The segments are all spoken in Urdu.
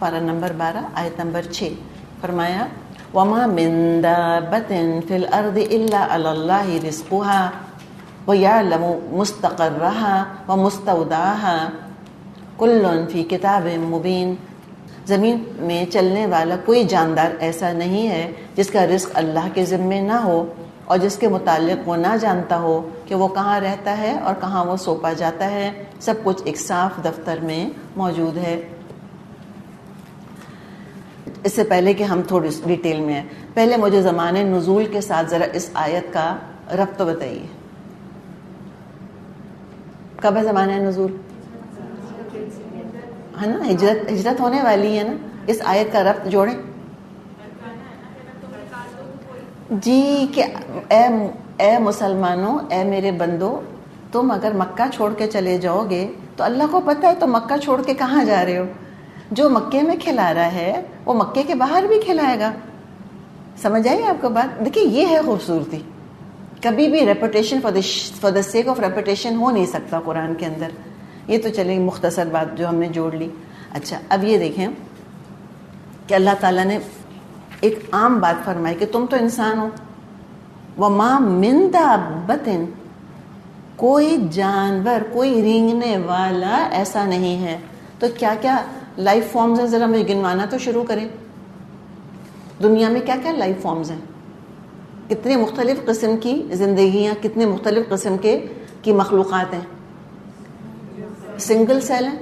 پارہ نمبر 12 آیت نمبر 6 فرمایا وَمَا مِن دَابَّةٍ فِي الْأَرْضِ إِلَّا عَلَى اللَّهِ رِزْقُهَا وَيَعْلَمُ مُسْتَقَرَّهَا وَمُسْتَوْدَعَهَا كُلٌّ فِي كِتَابٍ مُبِينٍ۔ زمین میں چلنے والا کوئی جاندار ایسا نہیں ہے جس کا رزق اللہ کے ذمے نہ ہو اور جس کے متعلق وہ نہ جانتا ہو کہ وہ کہاں رہتا ہے اور کہاں وہ سونپا جاتا ہے، سب کچھ ایک صاف دفتر میں موجود ہے۔ اس سے پہلے کہ ہم تھوڑی ڈیٹیل میں ہیں، پہلے مجھے زمانے نزول کے ساتھ ذرا اس آیت کا ربط بتائیے۔ کب ہے زمانہ نزول؟ ہے نا، ہجرت ہونے والی ہے نا، اس آیت کا ربط جوڑیں جی کہ اے مسلمانوں، اے میرے بندو، تم اگر مکہ چھوڑ کے چلے جاؤ گے تو اللہ کو پتہ ہے تم مکہ چھوڑ کے کہاں جا رہے ہو۔ جو مکے میں کھلا رہا ہے وہ مکے کے باہر بھی کھلائے گا۔ سمجھ آئی آپ کو بات؟ دیکھیے یہ ہے خوبصورتی، کبھی بھی reputation for the sake of reputation ہو نہیں سکتا قرآن کے اندر۔ یہ تو چلیں مختصر بات جو ہم نے جوڑ لی۔ اچھا اب یہ دیکھیں کہ اللہ تعالیٰ نے ایک عام بات فرمائی کہ تم تو انسان ہو، وَمَا مِن دَابَّةٍ، کوئی جانور، کوئی رینگنے والا ایسا نہیں ہے۔ تو کیا کیا لائف فارمز ہیں، ذرا مجھے گنوانا تو شروع کریں۔ دنیا میں کیا کیا لائف فارمز ہیں، کتنے مختلف قسم کی زندگیاں، کتنے مختلف قسم کی مخلوقات ہیں۔ سنگل سیل ہیں،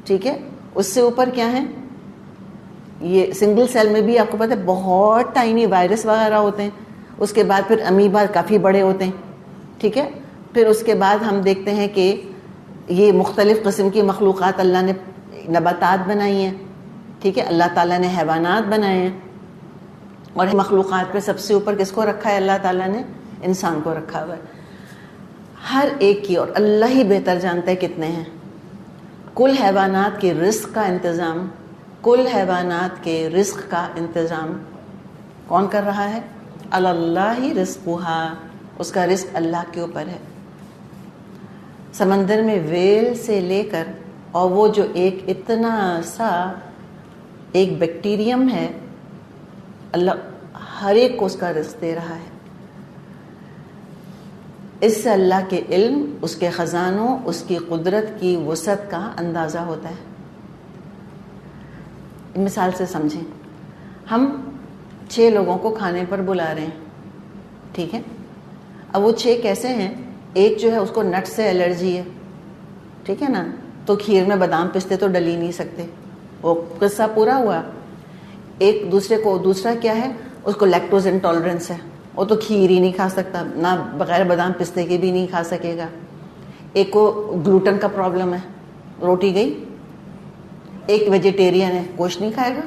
ٹھیک ہے، اس سے اوپر کیا ہیں، یہ سنگل سیل میں بھی آپ کو پتہ ہے بہت ٹائنی وائرس وغیرہ ہوتے ہیں۔ اس کے بعد پھر امیبا کافی بڑے ہوتے ہیں، ٹھیک ہے۔ پھر اس کے بعد ہم دیکھتے ہیں کہ یہ مختلف قسم کی مخلوقات اللہ نے نباتات بنائی ہیں، ٹھیک ہے، اللہ تعالیٰ نے حیوانات بنائے ہیں، اور مخلوقات پہ سب سے اوپر کس کو رکھا ہے؟ اللہ تعالیٰ نے انسان کو رکھا ہوا ہے۔ ہر ایک کی، اور اللہ ہی بہتر جانتا ہے کتنے ہیں۔ کل حیوانات کے رزق کا انتظام، کل حیوانات کے رزق کا انتظام کون کر رہا ہے؟ اللہ رزقھا، اس کا رزق اللہ کے اوپر ہے۔ سمندر میں ویل سے لے کر، اور وہ جو ایک اتنا سا ایک بیکٹیریم ہے، اللہ ہر ایک کو اس کا رزق دے رہا ہے۔ اس سے اللہ کے علم، اس کے خزانوں، اس کی قدرت کی وسعت کا اندازہ ہوتا ہے۔ مثال سے سمجھیں، ہم 6 لوگوں کو کھانے پر بلا رہے ہیں، ٹھیک ہے۔ اب وہ 6 کیسے ہیں؟ ایک جو ہے اس کو نٹ سے الرجی ہے، ٹھیک ہے نا، تو کھیر میں بادام پستے تو ڈل ہی نہیں سکتے، وہ قصہ پورا ہوا۔ ایک دوسرا کیا ہے، اس کو لیکٹوز انٹالرنس ہے، وہ تو کھیر ہی نہیں کھا سکتا، نہ بغیر بادام پستے کے بھی نہیں کھا سکے گا۔ ایک کو گلوٹن کا پرابلم ہے، روٹی گئی۔ ایک ویجیٹیرین ہے، گوشت نہیں کھائے گا۔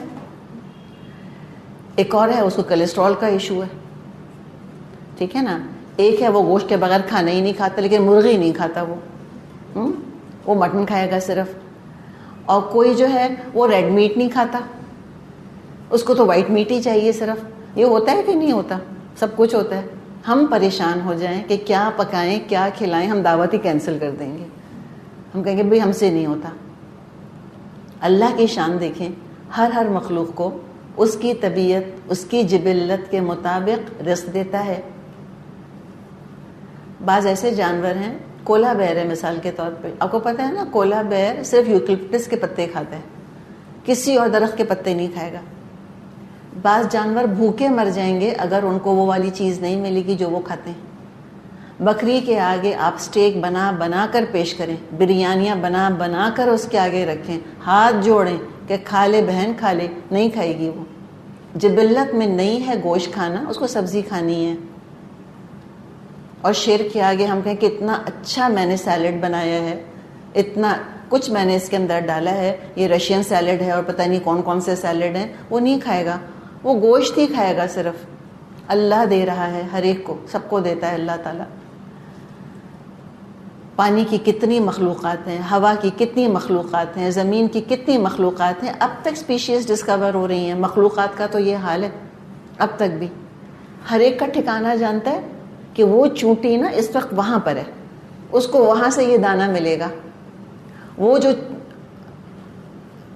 ایک اور ہے، اس کو کولیسٹرول کا ایشو ہے، ٹھیک ہے نا۔ ایک ہے وہ گوشت کے بغیر کھانا ہی نہیں کھاتا، لیکن مرغی نہیں کھاتا، وہ مٹن کھائے گا صرف۔ اور کوئی جو ہے وہ ریڈ میٹ نہیں کھاتا، اس کو تو وائٹ میٹ ہی چاہیے صرف۔ یہ ہوتا ہے کہ نہیں ہوتا؟ سب کچھ ہوتا ہے۔ ہم پریشان ہو جائیں کہ کیا پکائیں کیا کھلائیں، ہم دعوت ہی کینسل کر دیں گے، ہم کہیں گے بھئی ہم سے نہیں ہوتا۔ اللہ کی شان دیکھیں، ہر مخلوق کو اس کی طبیعت، اس کی جبلت کے مطابق رزق دیتا ہے۔ بعض ایسے جانور ہیں، کولا بیئر ہے مثال کے طور پہ، آپ کو پتہ ہے نا، کولا بیئر صرف یوکلپٹس کے پتے کھاتا ہے، کسی اور درخت کے پتے نہیں کھائے گا۔ بعض جانور بھوکے مر جائیں گے اگر ان کو وہ والی چیز نہیں ملے گی جو وہ کھاتے ہیں۔ بکری کے آگے آپ سٹیک بنا کر پیش کریں، بریانیاں بنا کر اس کے آگے رکھیں، ہاتھ جوڑیں کہ کھا لے بہن کھا لے، نہیں کھائے گی وہ۔ جبلت میں نہیں ہے گوشت کھانا، اس کو سبزی کھانی ہے۔ اور شیر کے آگے ہم کہیں کہ اتنا اچھا میں نے سیلڈ بنایا ہے، اتنا کچھ میں نے اس کے اندر ڈالا ہے، یہ رشین سیلڈ ہے اور پتہ نہیں کون سے سیلڈ ہیں، وہ نہیں کھائے گا، وہ گوشت ہی کھائے گا صرف۔ اللہ دے رہا ہے ہر ایک کو، سب کو دیتا ہے اللہ تعالیٰ۔ پانی کی کتنی مخلوقات ہیں، ہوا کی کتنی مخلوقات ہیں، زمین کی کتنی مخلوقات ہیں، اب تک سپیشیز ڈسکور ہو رہی ہیں۔ مخلوقات کا تو یہ حال ہے اب تک بھی۔ ہر ایک کا ٹھکانہ جانتا ہے کہ وہ چونٹی نا اس وقت وہاں پر ہے، اس کو وہاں سے یہ دانہ ملے گا۔ وہ جو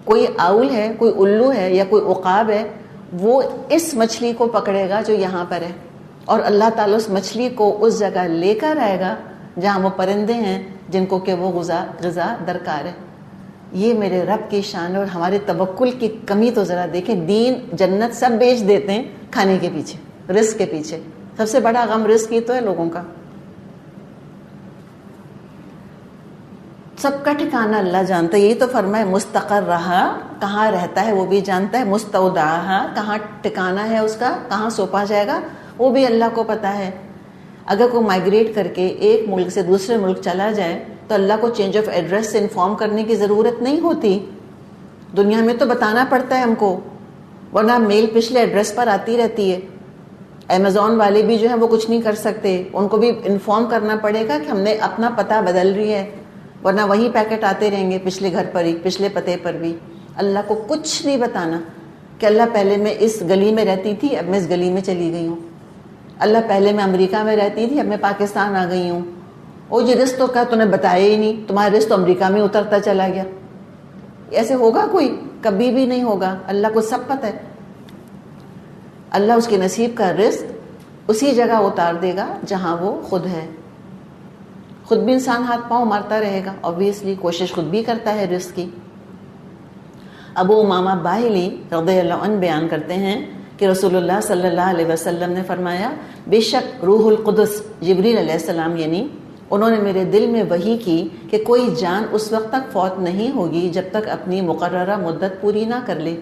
کوئی آؤل ہے، کوئی الو ہے یا کوئی عقاب ہے، وہ اس مچھلی کو پکڑے گا جو یہاں پر ہے، اور اللہ تعالیٰ اس مچھلی کو اس جگہ لے کر آئے گا جہاں وہ پرندے ہیں جن کو کہ وہ غذا درکار ہے۔ یہ میرے رب کی شان ہے۔ اور ہمارے توکل کی کمی تو ذرا دیکھیں، دین جنت سب بیچ دیتے ہیں کھانے کے پیچھے، رزق کے پیچھے۔ سب سے بڑا غم رزق ہی تو ہے لوگوں کا۔ سب کا ٹھکانہ اللہ جانتا ہے، یہی تو فرمائے مستقر رہا، کہاں رہتا ہے وہ بھی جانتا ہے، مستودعہ کہاں ٹھکانہ ہے اس کا، کہاں سونپا جائے گا وہ بھی اللہ کو پتا ہے۔ اگر کوئی مائگریٹ کر کے ایک ملک سے دوسرے ملک چلا جائے تو اللہ کو چینج آف ایڈریس سے انفارم کرنے کی ضرورت نہیں ہوتی، دنیا میں تو بتانا پڑتا ہے ہم کو، ورنہ میل پچھلے ایڈریس پر آتی رہتی ہے۔ امیزون والے بھی جو ہیں وہ کچھ نہیں کر سکتے، ان کو بھی انفارم کرنا پڑے گا کہ ہم نے اپنا پتہ بدل رہی ہے، ورنہ وہی پیکٹ آتے رہیں گے پچھلے گھر پر ہی، پچھلے پتے پر بھی۔ اللہ کو کچھ نہیں بتانا کہ اللہ پہلے میں اس گلی میں رہتی تھی، اب میں اس گلی میں چلی گئی ہوں، اللہ پہلے میں امریکہ میں رہتی تھی، اب میں پاکستان آ گئی ہوں۔ او جی رزق تو کا تو نے بتایا ہی نہیں، تمہارا رزق تو امریکہ میں اترتا چلا گیا۔ ایسے ہوگا کوئی؟ کبھی بھی نہیں ہوگا۔ اللہ کو سب پتہ ہے، اللہ اس کے نصیب کا رزق اسی جگہ اتار دے گا جہاں وہ خود ہے۔ خود بھی انسان ہاتھ پاؤں مارتا رہے گا، obviously کوشش خود بھی کرتا ہے رزق کی۔ ابو امامہ باہلی رضی اللہ عنہ بیان کرتے ہیں کہ رسول اللہ صلی اللہ علیہ وسلم نے فرمایا، بے شک روح القدس جبریل علیہ السلام یعنی انہوں نے میرے دل میں وحی کی کہ کوئی جان اس وقت تک فوت نہیں ہوگی جب تک اپنی مقررہ مدت پوری نہ کر لے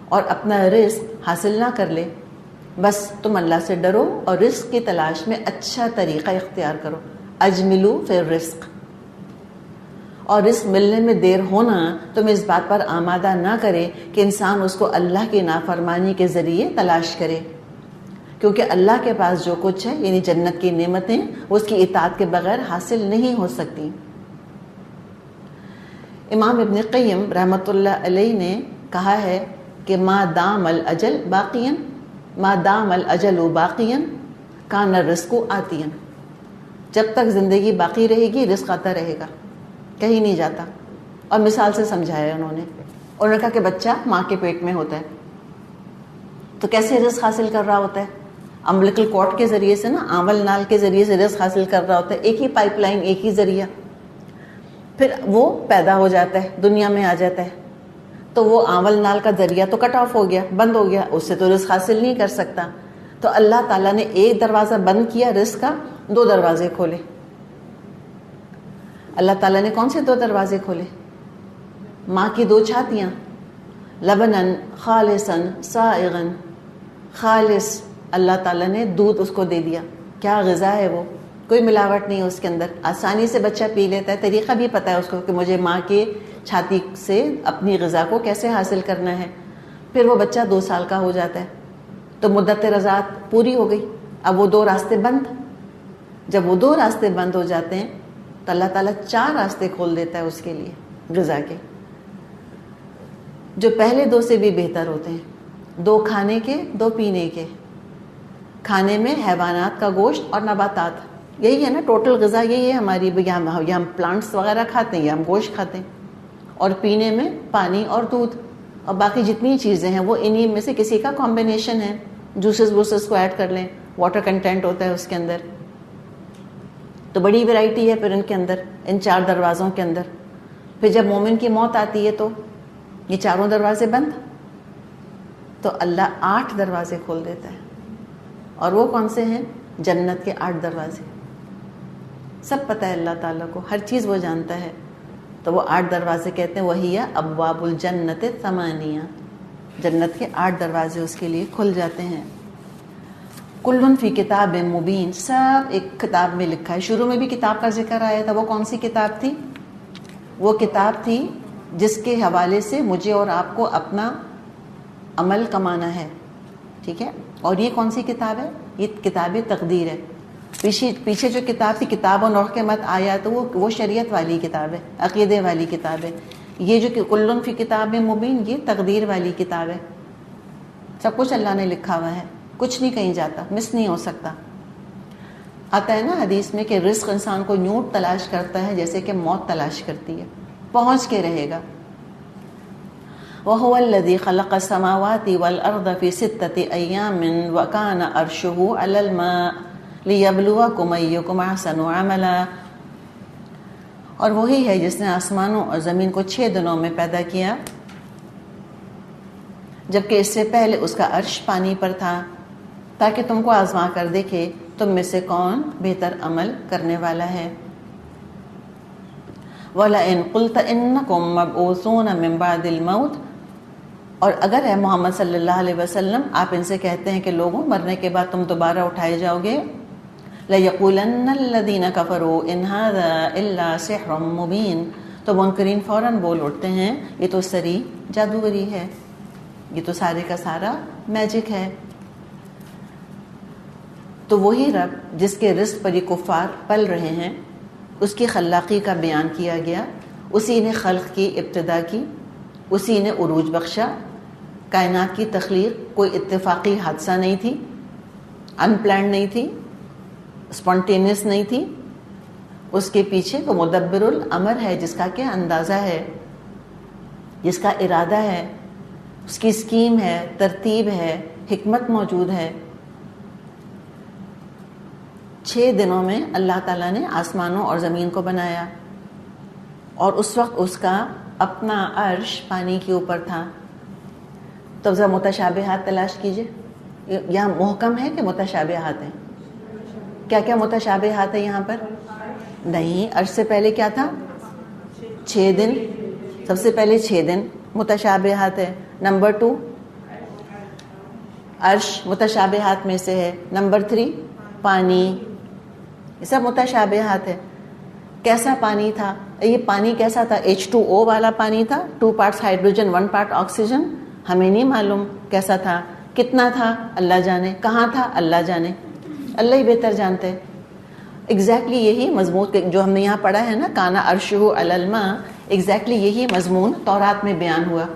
اور اپنا رزق حاصل نہ کر لے۔ بس تم اللہ سے ڈرو اور رزق کی تلاش میں اچھا طریقہ اختیار کرو، اجملو فی الرزق۔ اور رزق ملنے میں دیر ہونا تم اس بات پر آمادہ نہ کرے کہ انسان اس کو اللہ کی نافرمانی کے ذریعے تلاش کرے، کیونکہ اللہ کے پاس جو کچھ ہے یعنی جنت کی نعمتیں وہ اس کی اطاعت کے بغیر حاصل نہیں ہو سکتی۔ امام ابن قیم رحمۃ اللہ علیہ نے کہا ہے کہ ما دام الاجل باقیاً، ما دام الاجل باقیاً کان الرزق آتیاً۔ جب تک زندگی باقی رہے گی رزق آتا رہے گا، کہیں نہیں جاتا۔ اور مثال سے سمجھایا انہوں نے کہا کہ بچہ ماں کے پیٹ میں ہوتا ہے تو کیسے رزق حاصل کر رہا ہوتا ہے؟ امبلیکل کارڈ کے ذریعے سے نا، آمل نال کے ذریعے سے رزق حاصل کر رہا ہوتا ہے، ایک ہی پائپ لائن، ایک ہی ذریعہ۔ پھر وہ پیدا ہو جاتا ہے، دنیا میں آ جاتا ہے، تو وہ آمل نال کا ذریعہ تو کٹ آف ہو گیا، بند ہو گیا، اس سے تو رزق حاصل نہیں کر سکتا۔ تو اللہ تعالیٰ نے ایک دروازہ بند کیا رزق کا، دو دروازے کھولے۔ اللہ تعالیٰ نے کون سے دو دروازے کھولے؟ ماں کی دو چھاتیاں، لبنن خالصا سائغا، خالص اللہ تعالیٰ نے دودھ اس کو دے دیا۔ کیا غذا ہے وہ، کوئی ملاوٹ نہیں ہے اس کے اندر، آسانی سے بچہ پی لیتا ہے، طریقہ بھی پتہ ہے اس کو کہ مجھے ماں کے چھاتی سے اپنی غذا کو کیسے حاصل کرنا ہے۔ پھر وہ بچہ 2 سال کا ہو جاتا ہے تو مدت رضاعت پوری ہو گئی، اب وہ 2 راستے بند۔ جب وہ 2 راستے بند ہو جاتے ہیں تو اللہ تعالیٰ 4 راستے کھول دیتا ہے اس کے لیے غذا کے، جو پہلے 2 سے بھی بہتر ہوتے ہیں، 2 کھانے کے، 2 پینے کے۔ کھانے میں حیوانات کا گوشت اور نباتات، یہی ہے نا ٹوٹل غذا، یہی ہے ہماری، یا ہم پلانٹس وغیرہ کھاتے ہیں یا ہم گوشت کھاتے ہیں۔ اور پینے میں پانی اور دودھ، اور باقی جتنی چیزیں ہیں وہ انہی میں سے کسی کا کمبینیشن ہے، جوسز ووسز کو ایڈ کر لیں، واٹر کنٹینٹ ہوتا ہے اس کے اندر، تو بڑی ویرائٹی ہے پھر ان کے اندر، ان 4 دروازوں کے اندر۔ پھر جب مومن کی موت آتی ہے تو یہ 4 دروازے بند، تو اللہ 8 دروازے کھول دیتا ہے، اور وہ کون سے ہیں؟ جنت کے 8 دروازے۔ سب پتہ ہے اللہ تعالیٰ کو، ہر چیز وہ جانتا ہے، تو وہ 8 دروازے کہتے ہیں وہی ابواب الجنت 8، جنت کے 8 دروازے اس کے لیے کھل جاتے ہیں۔ کلن فی کتاب مبین، سب ایک کتاب میں لکھا ہے۔ شروع میں بھی کتاب کا ذکر آیا تھا، وہ کون سی کتاب تھی؟ وہ کتاب تھی جس کے حوالے سے مجھے اور آپ کو اپنا عمل کمانا ہے، ٹھیک ہے؟ اور یہ کون سی کتاب ہے؟ یہ کتاب تقدیر ہے۔ پیچھے جو کتاب تھی کتاب و نوح کے مت آیا تو وہ شریعت والی کتاب ہے، عقیدے والی کتاب ہے۔ یہ جو کلن فی کتاب مبین، یہ تقدیر والی کتاب ہے، سب کچھ اللہ نے لکھا ہوا ہے، کچھ نہیں کہیں جاتا، مس نہیں ہو سکتا۔ آتا ہے نا حدیث میں کہ رزق انسان کو یوں تلاش کرتا ہے جیسے کہ موت تلاش کرتی ہے، پہنچ کے رہے گا۔ وَهُوَ الَّذِي خَلَقَ السَّمَاوَاتِ وَالْأَرْضَ فِي 6 أَيَّامٍ وَكَانَ عَرْشُهُ عَلَى الْمَاءِ لِيَبْلُوَكُمْ أَيُّكُمْ أَحْسَنُ عَمَلًا. اور وہی ہے جس نے آسمانوں اور زمین کو 6 دنوں میں پیدا کیا، جبکہ اس سے پہلے اس کا عرش پانی پر تھا، تاکہ تم کو آزما کر دیکھے تم میں سے کون بہتر عمل کرنے والا ہے. وَلَئِن قُلْتَ إِنَّكُمْ مَبْعُوثُونَ مِن بَعْدِ الْمَوْتِ، اور اگر ہے محمد صلی اللہ علیہ وسلم آپ ان سے کہتے ہیں کہ لوگوں مرنے کے بعد تم دوبارہ اٹھائے جاؤ گے، لَيَقُولَنَّ الَّذِينَ كَفَرُوا إِنْ هَذَا إِلَّا سِحْرٌ مُبِينٌ، تو منکرین فوراً بول اٹھتے ہیں یہ تو سری جادوگری ہے، یہ تو سارے کا سارا میجک ہے. تو وہی رب جس کے رزق پر یہ کفار پل رہے ہیں، اس کی خلاقی کا بیان کیا گیا، اسی نے خلق کی ابتدا کی، اسی نے عروج بخشا. کائنات کی تخلیق کوئی اتفاقی حادثہ نہیں تھی، ان پلانڈ نہیں تھی، اسپونٹینیس نہیں تھی. اس کے پیچھے وہ مدبر الامر ہے، جس کا کیا اندازہ ہے، جس کا ارادہ ہے، اس کی اسکیم ہے، ترتیب ہے، حکمت موجود ہے. 6 دنوں میں اللہ تعالیٰ نے آسمانوں اور زمین کو بنایا، اور اس وقت اس کا اپنا عرش پانی کے اوپر تھا. تو ذرا متشابہات تلاش کیجئے. یہاں محکم ہے کہ متشابہات ہیں؟ کیا کیا متشابہات ہیں یہاں پر؟ نہیں، عرش سے پہلے کیا تھا؟ 6 دن. سب سے پہلے 6 دن متشابہات ہے. نمبر 2 عرش متشابہات میں سے ہے. نمبر 3 پانی، یہ سب متشابہات ہے. کیسا پانی تھا؟ یہ پانی کیسا تھا؟ H2O والا پانی تھا، 2 پارٹس ہائیڈروجن 1 پارٹ آکسیجن. ہمیں نہیں معلوم کیسا تھا، کتنا تھا اللہ جانے، کہاں تھا اللہ جانے، اللہ ہی بہتر جانتے. ایگزیکٹلی یہی مضمون جو ہم نے یہاں پڑھا ہے نا، کانا عرشہ علی الماء، ایگزیکٹلی یہی مضمون تورات میں بیان ہوا.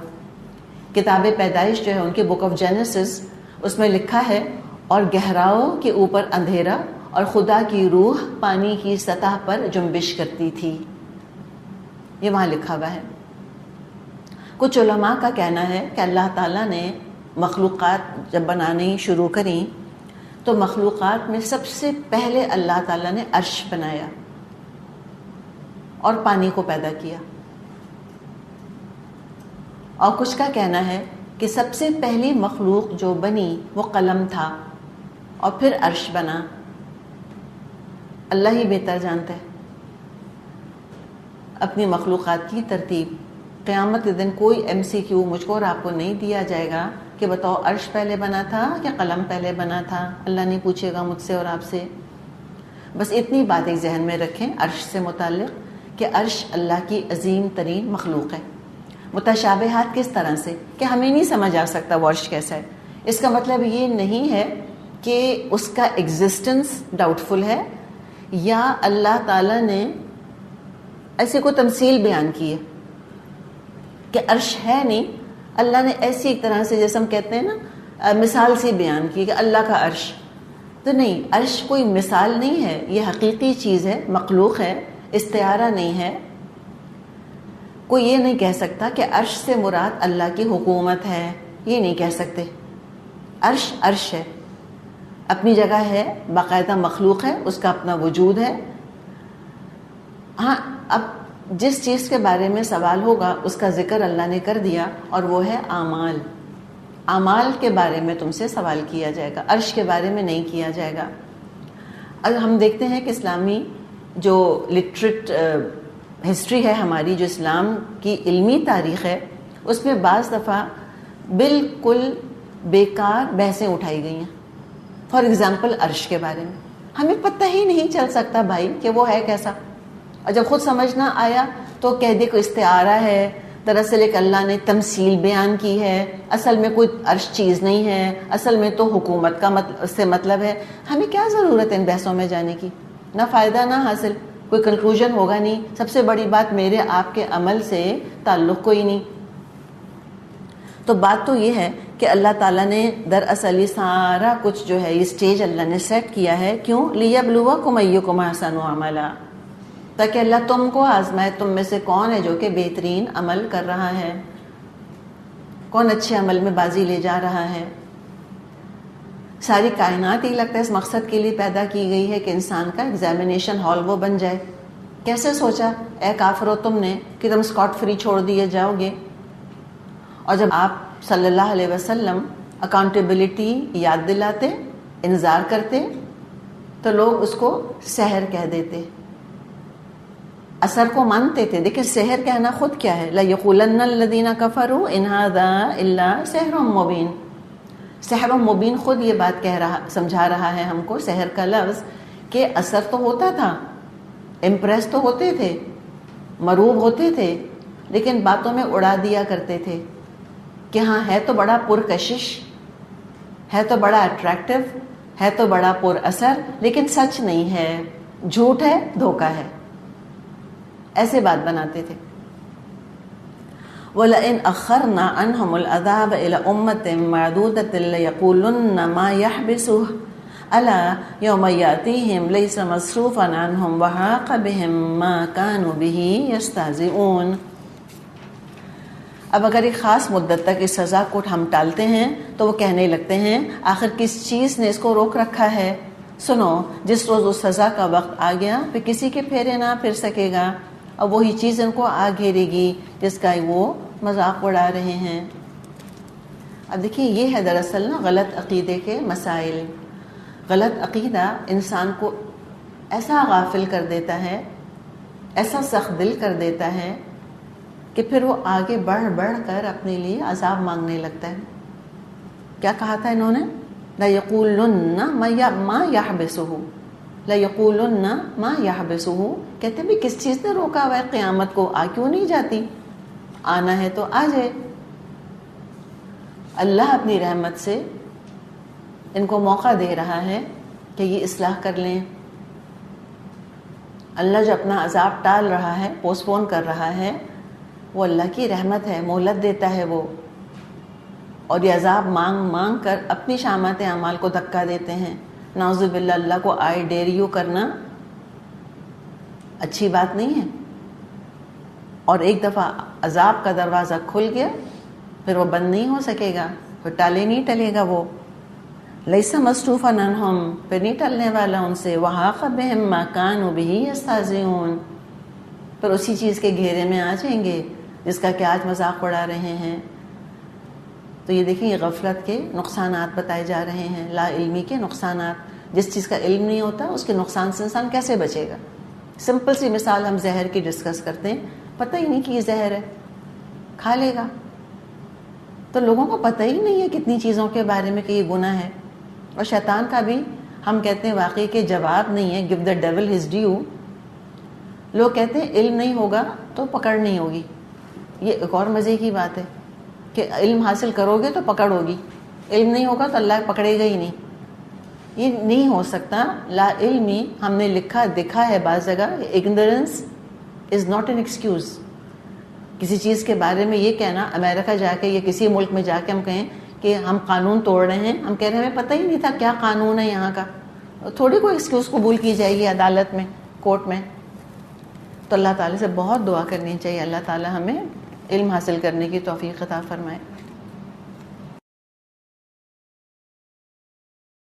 کتاب پیدائش جو ہے ان کی بک آف جینیسس، اس میں لکھا ہے اور گہراؤں کے اوپر اندھیرا اور خدا کی روح پانی کی سطح پر جنبش کرتی تھی. یہ وہاں لکھا ہوا ہے. کچھ علماء کا کہنا ہے کہ اللہ تعالیٰ نے مخلوقات جب بنانی شروع کریں تو مخلوقات میں سب سے پہلے اللہ تعالیٰ نے عرش بنایا اور پانی کو پیدا کیا. اور کچھ کا کہنا ہے کہ سب سے پہلی مخلوق جو بنی وہ قلم تھا اور پھر عرش بنا. اللہ ہی بہتر جانتا ہے اپنی مخلوقات کی ترتیب. قیامت کے دن کوئی MCQ مجھ کو اور آپ کو نہیں دیا جائے گا کہ بتاؤ عرش پہلے بنا تھا یا قلم پہلے بنا تھا. اللہ نہیں پوچھے گا مجھ سے اور آپ سے. بس اتنی بات ایک ذہن میں رکھیں عرش سے متعلق کہ عرش اللہ کی عظیم ترین مخلوق ہے. متشابہات کس طرح سے کہ ہمیں نہیں سمجھ آ سکتا وہ عرش کیسا ہے. اس کا مطلب یہ نہیں ہے کہ اس کا ایگزسٹنس ڈاؤٹ فل ہے یا اللہ تعالیٰ نے ایسی کوئی تمثیل بیان کی ہے کہ عرش ہے نہیں. اللہ نے ایسی ایک طرح سے جیسے ہم کہتے ہیں نا مثال سے بیان کی کہ اللہ کا عرش، تو نہیں، عرش کوئی مثال نہیں ہے، یہ حقیقی چیز ہے، مخلوق ہے، استعارہ نہیں ہے. کوئی یہ نہیں کہہ سکتا کہ عرش سے مراد اللہ کی حکومت ہے، یہ نہیں کہہ سکتے. عرش عرش ہے، اپنی جگہ ہے، باقاعدہ مخلوق ہے، اس کا اپنا وجود ہے. ہاں، اب جس چیز کے بارے میں سوال ہوگا اس کا ذکر اللہ نے کر دیا اور وہ ہے اعمال. اعمال کے بارے میں تم سے سوال کیا جائے گا، عرش کے بارے میں نہیں کیا جائے گا. اب ہم دیکھتے ہیں کہ اسلامی جو لٹریٹ ہسٹری ہے ہماری، جو اسلام کی علمی تاریخ ہے، اس میں بعض دفعہ بالکل بیکار بحثیں اٹھائی گئی ہیں. فار ایگزامپل عرش کے بارے میں ہمیں پتہ ہی نہیں چل سکتا بھائی کہ وہ ہے کیسا، اور جب خود سمجھ نہ آیا تو کہہ دے کوئی استعارہ ہے، دراصل ایک اللہ نے تمثیل بیان کی ہے، اصل میں کوئی عرش چیز نہیں ہے، اصل میں تو حکومت کا سے مطلب ہے. ہمیں کیا ضرورت ہے ان بحثوں میں جانے کی؟ نہ فائدہ نہ حاصل، کوئی کنکلوژن ہوگا نہیں. سب سے بڑی بات میرے آپ کے عمل سے تعلق کوئی نہیں. تو بات تو یہ ہے کہ اللہ تعالیٰ نے دراصل یہ سارا کچھ جو ہے یہ اسٹیج اللہ نے سیٹ کیا ہے. کیوں؟ لِيَبْلُوَكُمْ أَيُّكُمْ أَحْسَنُ عَمَلًا، تاکہ اللہ تم کو آزمائے تم میں سے کون ہے جو کہ بہترین عمل کر رہا ہے. کون اچھے عمل میں بازی لے جا رہا ہے. ساری کائنات ہی لگتا ہے اس مقصد کے لیے پیدا کی گئی ہے کہ انسان کا ایگزامینیشن ہال وہ بن جائے. کیسے سوچا اے کافرو تم نے کہ تم اسکاٹ فری چھوڑ دیے جاؤ گے؟ اور جب آپ صلی اللہ علیہ وسلم اکاؤنٹیبلٹی یاد دلاتے، انذار کرتے، تو لوگ اس کو سحر کہہ دیتے، اثر کو مانتے تھے. دیکھیں سحر کہنا خود کیا ہے، لَيَقُولَنَّ الَّذِينَ كَفَرُوا إِنْ هَذَا إِلَّا سِحْرٌ مُبِينٌ. سحر مبین خود یہ بات سمجھا رہا ہے ہم کو، سحر کا لفظ، کہ اثر تو ہوتا تھا، امپریس تو ہوتے تھے، مروب ہوتے تھے، لیکن باتوں میں اڑا دیا کرتے تھے کہ ہاں ہے تو بڑا پرکشش، ہے تو بڑا اٹریکٹیو، ہے تو بڑا پر اثر، لیکن سچ نہیں ہے، جھوٹ ہے، دھوکہ ہے. ایسے بات بناتے تھے. وَلَئِنْ أَخَّرْنَا عَنْهُمُ الْعَذَابَ إِلَى أُمَّةٍ مَّعْدُودَةٍ لَيَقُولُنَّ مَا يَحْبِسُهُ أَلَا يَوْمَ يَأْتِيهِمْ لَيْسَ مَصْرُوفًا عَنْهُمْ وَحَاقَ بِهِم مَّا كَانُوا بِهِ يَسْتَهْزِئُونَ. اب اگر ایک خاص مدت تک اس سزا کو ہم ٹالتے ہیں تو وہ کہنے لگتے ہیں آخر کس چیز نے اس کو روک رکھا ہے؟ سنو جس روز اس سزا کا وقت آ گیا پھر کسی کے پھیرے نہ پھر سکے گا، اور وہی چیز ان کو آ گھیرے گی جس کا وہ مذاق اڑا رہے ہیں. اب دیکھیے یہ ہے دراصل نا غلط عقیدے کے مسائل. غلط عقیدہ انسان کو ایسا غافل کر دیتا ہے، ایسا سخت دل کر دیتا ہے کہ پھر وہ آگے بڑھ بڑھ کر اپنے لیے عذاب مانگنے لگتا ہے. کیا کہا تھا انہوں نے؟ لَيَقُولُنَّ مَا يَحْبِسُهُ، لَيَقُولُنَّ مَا يَحْبِسُهُ. کہتے بھی کس چیز نے روکا ہوا ہے قیامت کو، آ کیوں نہیں جاتی؟ آنا ہے تو آ جائے. اللہ اپنی رحمت سے ان کو موقع دے رہا ہے کہ یہ اصلاح کر لیں. اللہ جو اپنا عذاب ٹال رہا ہے، پوسٹ پون کر رہا ہے، وہ اللہ کی رحمت ہے، مہلت دیتا ہے وہ. اور یہ عذاب مانگ مانگ کر اپنی شامت اعمال کو دھکا دیتے ہیں. نعوذ باللہ اللہ کو آئی ڈیر یو کرنا اچھی بات نہیں ہے. اور ایک دفعہ عذاب کا دروازہ کھل گیا پھر وہ بند نہیں ہو سکے گا، پھر ٹالے نہیں ٹلے گا وہ. لیس مصروفا عنہم، پھر نہیں ٹلنے والا ان سے. وحاق بہم ما کانوا بہ یستہزئون، پھر اسی چیز کے گھیرے میں آ جائیں گے جس کا کہ آج مذاق اڑا رہے ہیں. تو یہ دیکھیں یہ غفلت کے نقصانات بتائے جا رہے ہیں، لا علمی کے نقصانات. جس چیز کا علم نہیں ہوتا اس کے نقصان سے انسان کیسے بچے گا؟ سمپل سی مثال ہم زہر کی ڈسکس کرتے ہیں، پتہ ہی نہیں کہ یہ زہر ہے، کھا لے گا. تو لوگوں کو پتہ ہی نہیں ہے کتنی چیزوں کے بارے میں کہ یہ گناہ ہے. اور شیطان کا بھی ہم کہتے ہیں واقعی کہ جواب نہیں ہے، give the dual his due. لوگ کہتے ہیں علم نہیں ہوگا تو پکڑ نہیں ہوگی. یہ ایک اور مزے کی بات ہے کہ علم حاصل کرو گے تو پکڑ ہوگی، علم نہیں ہوگا تو اللہ پکڑے گا ہی نہیں. یہ نہیں ہو سکتا. لا علمی ہم نے لکھا دکھا ہے بعض جگہ، ignorance is not an excuse. کسی چیز کے بارے میں یہ کہنا، امریکہ جا کے یا کسی ملک میں جا کے ہم کہیں کہ ہم قانون توڑ رہے ہیں، ہم کہہ رہے ہیں ہمیں پتہ ہی نہیں تھا کیا قانون ہے یہاں کا، تھوڑی کوئی ایکسکیوز قبول کی جائے گی عدالت میں، کورٹ میں. تو اللہ تعالیٰ سے بہت دعا کرنی چاہیے، اللہ تعالیٰ ہمیں علم حاصل کرنے کی توفیق عطا فرمائے.